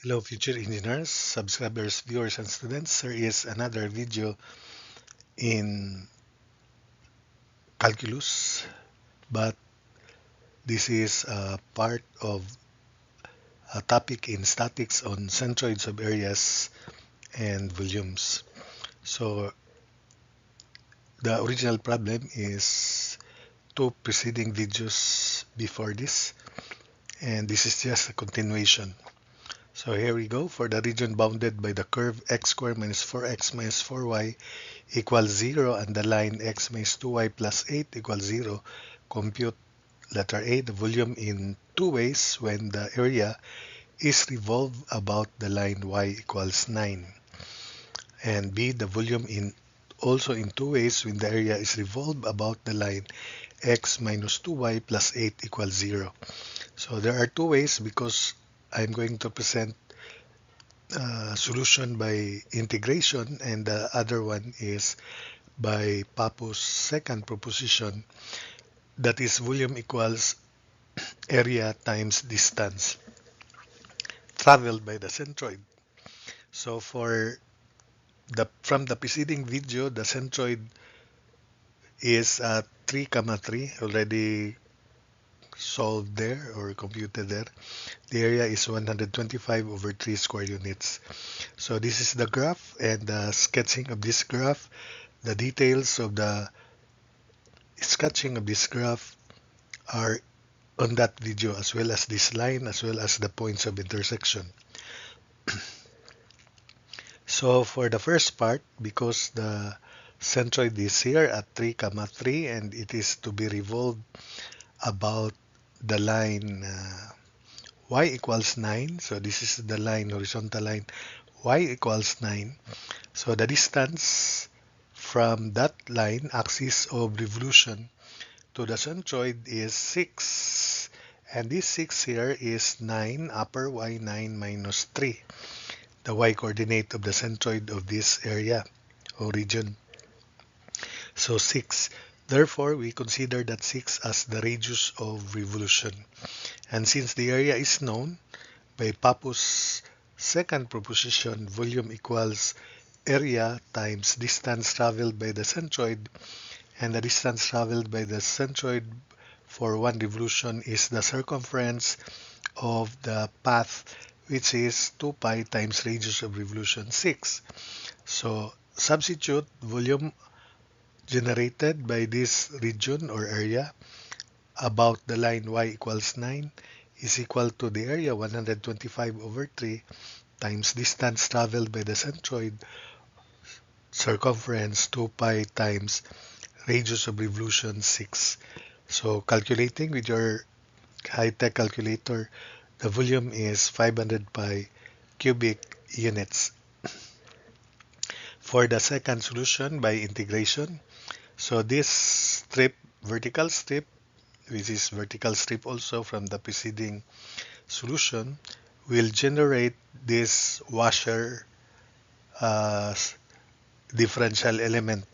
Hello future engineers, subscribers, viewers, and students. There is another video in calculus, but this is a part of a topic in statics on centroids of areas and volumes. So the original problem is two preceding videos before this, and this is just a continuation. So here we go. For the region bounded by the curve x squared minus 4x minus 4y equals 0 and the line x minus 2y plus 8 equals 0, compute letter A, the volume in two ways when the area is revolved about the line y equals 9. And B, the volume in also in two ways when the area is revolved about the line x minus 2y plus 8 equals 0. So there are two ways because I'm going to present solution by integration, and the other one is by Pappus' second proposition, that is volume equals area times distance traveled by the centroid. So for the from the preceding video, the centroid is at 3, 3 already solved there or computed there. The area is 125 over 3 square units. So this is the graph and the sketching of this graph. The details of the sketching of this graph are on that video, as well as this line, as well as the points of intersection. So for the first part, because the centroid is here at 3, 3, and it is to be revolved about the line y equals 9. So this is the line, horizontal line, y equals 9. So the distance from that line, axis of revolution, to the centroid is 6. And this 6 here is 9 upper y 9 minus 3, the y coordinate of the centroid of this area or region. So 6. Therefore, we consider that 6 as the radius of revolution. And since the area is known by Pappus' second proposition, volume equals area times distance traveled by the centroid, and the distance traveled by the centroid for one revolution is the circumference of the path, which is 2 pi times radius of revolution 6. So substitute volume generated by this region or area about the line y equals 9 is equal to the area 125 over 3 times distance traveled by the centroid, circumference 2 pi times radius of revolution 6. So calculating with your high-tech calculator, the volume is 500 pi cubic units. For the second solution by integration, so this strip, vertical strip, which is vertical strip also from the preceding solution, will generate this washer differential element.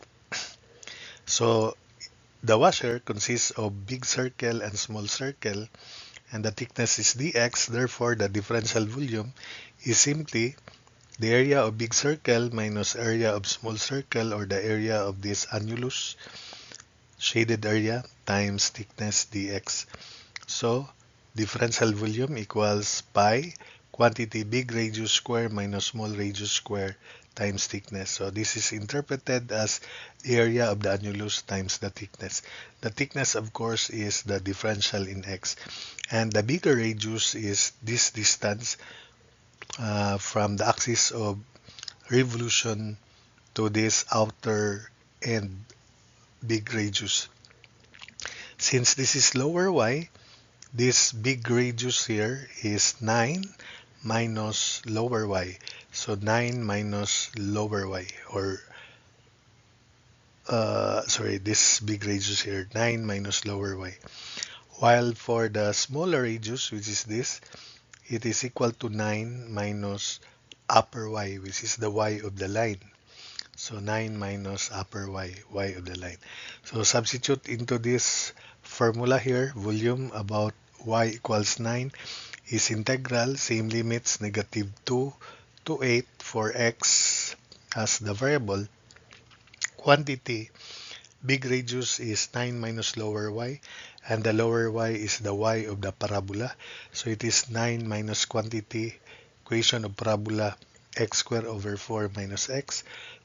So the washer consists of big circle and small circle, and the thickness is dx. Therefore, the differential volume is simply the area of big circle minus area of small circle, or the area of this annulus shaded area, times thickness dx. So differential volume equals pi quantity big radius square minus small radius square times thickness. So this is interpreted as the area of the annulus times the thickness. The thickness, of course, is the differential in x, and the bigger radius is this distance from the axis of revolution to this outer end big radius. Since this is lower y, this big radius here is 9 minus lower y. So 9 minus lower y, or sorry, this big radius here, 9 minus lower y. While for the smaller radius, which is this, it is equal to 9 minus upper y, which is the y of the line. So 9 minus upper y, y of the line. So substitute into this formula here, volume about y equals 9 is integral, same limits, -2 to 8 for x as the variable. Quantity, big radius is 9 minus lower y, and the lower y is the y of the parabola. So it is 9 minus quantity, equation of parabola, x squared over 4 minus x,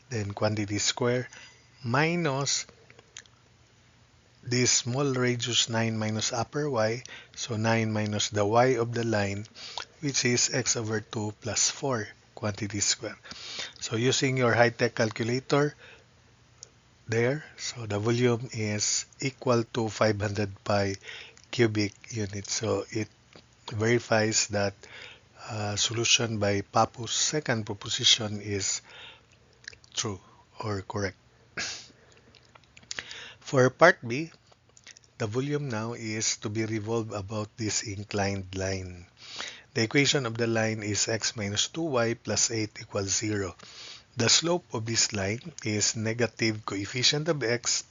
then quantity square, minus this small radius 9 minus upper y, so 9 minus the y of the line, which is x over 2 plus 4, quantity square. So using your high-tech calculator, there, so the volume is equal to 500 pi cubic units. So it verifies that solution by Papu's second proposition is true or correct. For part B, the volume now is to be revolved about this inclined line. The equation of the line is x minus 2y plus 8 equals 0. The slope of this line is negative coefficient of x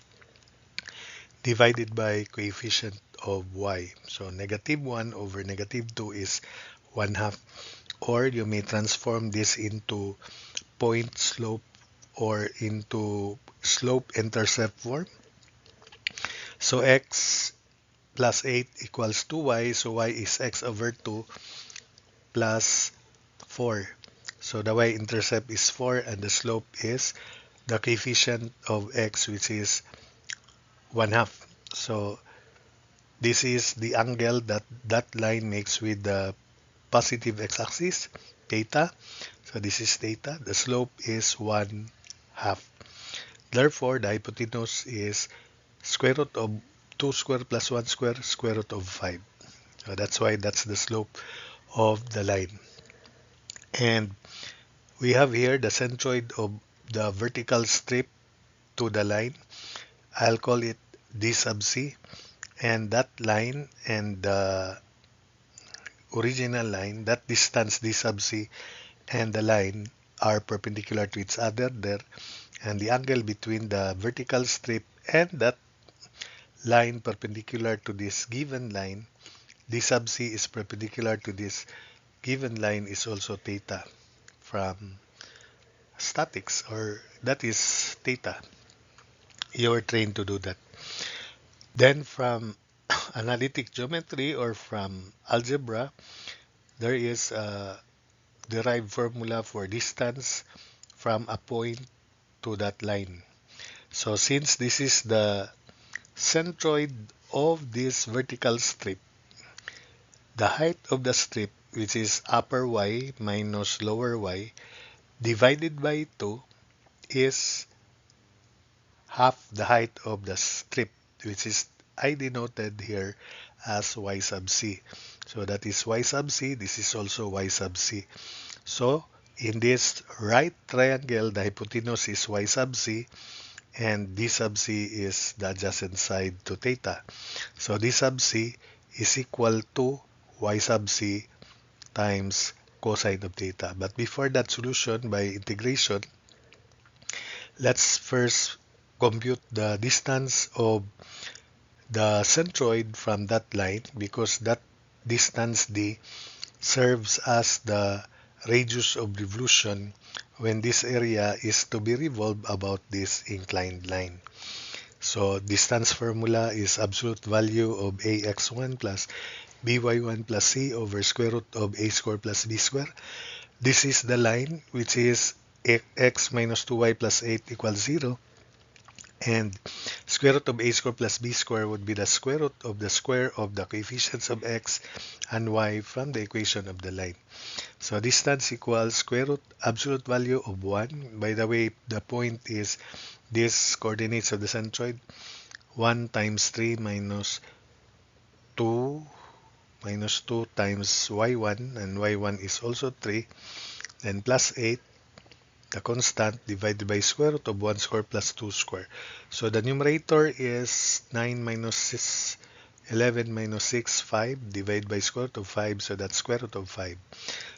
divided by coefficient of y. So negative 1 over negative 2 is 1/2. Or you may transform this into point slope or into slope-intercept form. So x plus 8 equals 2y, so y is x over 2 plus 4. So the y-intercept is 4 and the slope is the coefficient of x, which is 1/2. So this is the angle that that line makes with the positive x-axis, theta. So this is theta. The slope is 1/2. Therefore, the hypotenuse is square root of 2 square plus 1 square, square root of 5. So that's why that's the slope of the line. And we have here the centroid of the vertical strip to the line. I'll call it D sub C. And that line and the original line, that distance D sub C and the line are perpendicular to each other there. And the angle between the vertical strip and that line perpendicular to this given line, D sub C is perpendicular to this given line, is also theta from statics, or that is theta. You are trained to do that. Then from analytic geometry or from algebra, there is a derived formula for distance from a point to that line. So since this is the centroid of this vertical strip, the height of the strip, which is upper y minus lower y, divided by 2 is half the height of the strip, which is I denoted here as y sub c. So that is y sub c. This is also y sub c. So in this right triangle, the hypotenuse is y sub c, and d sub c is the adjacent side to theta. So d sub c is equal to y sub c times cosine of theta. But before that solution by integration, let's first compute the distance of the centroid from that line, because that distance d serves as the radius of revolution when this area is to be revolved about this inclined line. So distance formula is absolute value of ax1 plus by1 plus c over square root of a squared plus b squared. This is the line, which is x minus 2y plus 8 equals 0. And square root of a squared plus b squared would be the square root of the square of the coefficients of x and y from the equation of the line. So distance equals square root absolute value of 1. By the way, the point is this coordinates of the centroid. 1 times 3 minus 2 times y1, and y1 is also 3. Then plus 8, the constant, divided by square root of 1 square plus 2 square. So the numerator is 9 minus 6, 11 minus 6, 5, divided by square root of 5, so that's square root of 5.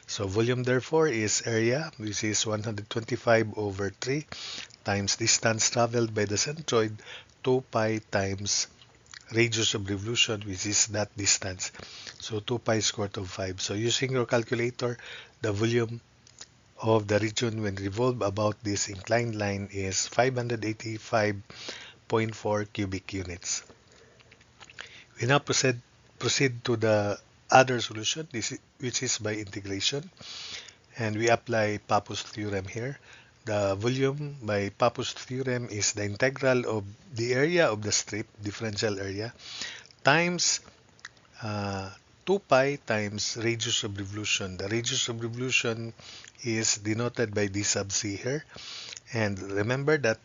So volume therefore is area, which is 125 over 3 times distance traveled by the centroid, 2 pi times radius of revolution, which is that distance. So 2 pi square root of 5. So using your calculator, the volume of the region when revolved about this inclined line is 585.4 cubic units. We now proceed to the other solution, which is by integration, and we apply Pappus theorem here. The volume by Pappus theorem is the integral of the area of the strip, differential area, times 2 pi times radius of revolution. The radius of revolution is denoted by d sub c here. And remember that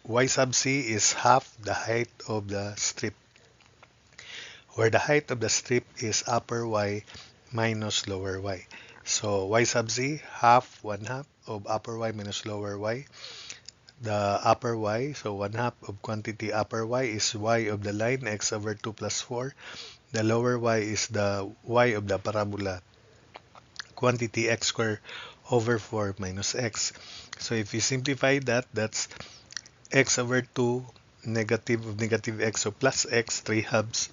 y sub c is half the height of the strip, where the height of the strip is upper y minus lower y. So y sub z, one half of upper y minus lower y. The upper y, so 1/2 of quantity upper y is y of the line x over 2 plus 4. The lower y is the y of the parabola, quantity x squared over 4 minus x. So if you simplify that, that's x over 2 negative of negative x, so plus x, 3 halves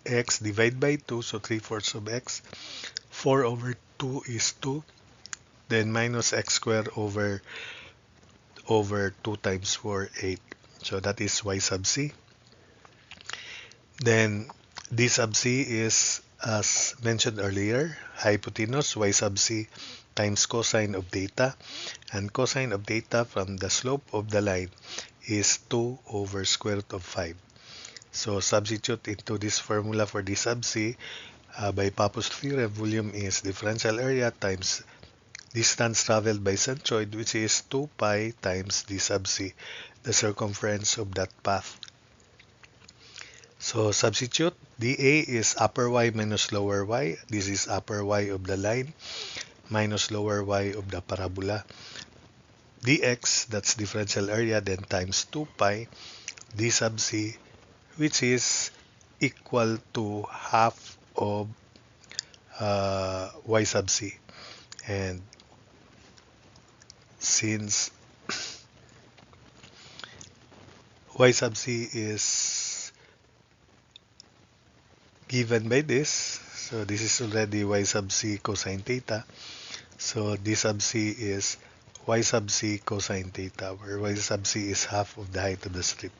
x divided by 2, so 3/4 of x. 4 over 2 is 2, then minus x squared over 2 times 4, 8. So that is y sub c. Then d sub c is, as mentioned earlier, hypotenuse y sub c times cosine of theta. And cosine of theta from the slope of the line is 2 over square root of 5. So substitute into this formula for d sub c. By Pappus theorem, volume is differential area times distance traveled by centroid, which is 2 pi times d sub c, the circumference of that path. So substitute, dA is upper y minus lower y. This is upper y of the line minus lower y of the parabola. dx, that's differential area, then times 2 pi d sub c, which is equal to half of y sub c. And since y sub c is given by this, so this is already y sub c cosine theta. So d sub c is y sub c cosine theta, where y sub c is half of the height of the strip.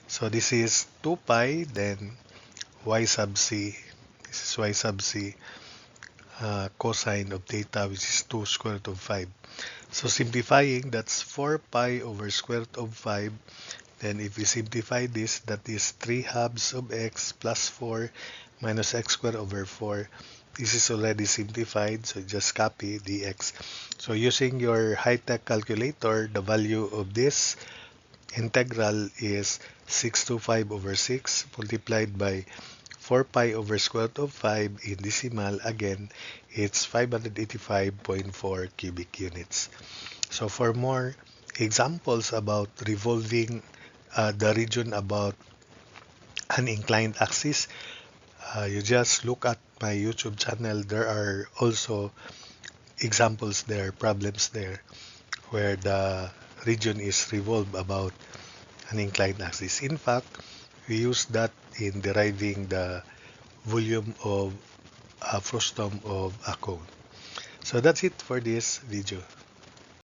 So this is 2 pi, then y sub c, this is y sub c cosine of theta, which is 2 square root of 5. So simplifying, that's 4 pi over square root of 5. Then if we simplify this, that is 3 halves of x plus 4 minus x squared over 4. This is already simplified, so just copy dx. So using your high-tech calculator, the value of this integral is 625 over 6 multiplied by 4 pi over square root of 5 in decimal. Again, it's 585.4 cubic units. So for more examples about revolving the region about an inclined axis, you just look at my YouTube channel. There are also examples there, problems there, where the region is revolved about an inclined axis. In fact, we use that in deriving the volume of a frustum of a cone. So that's it for this video.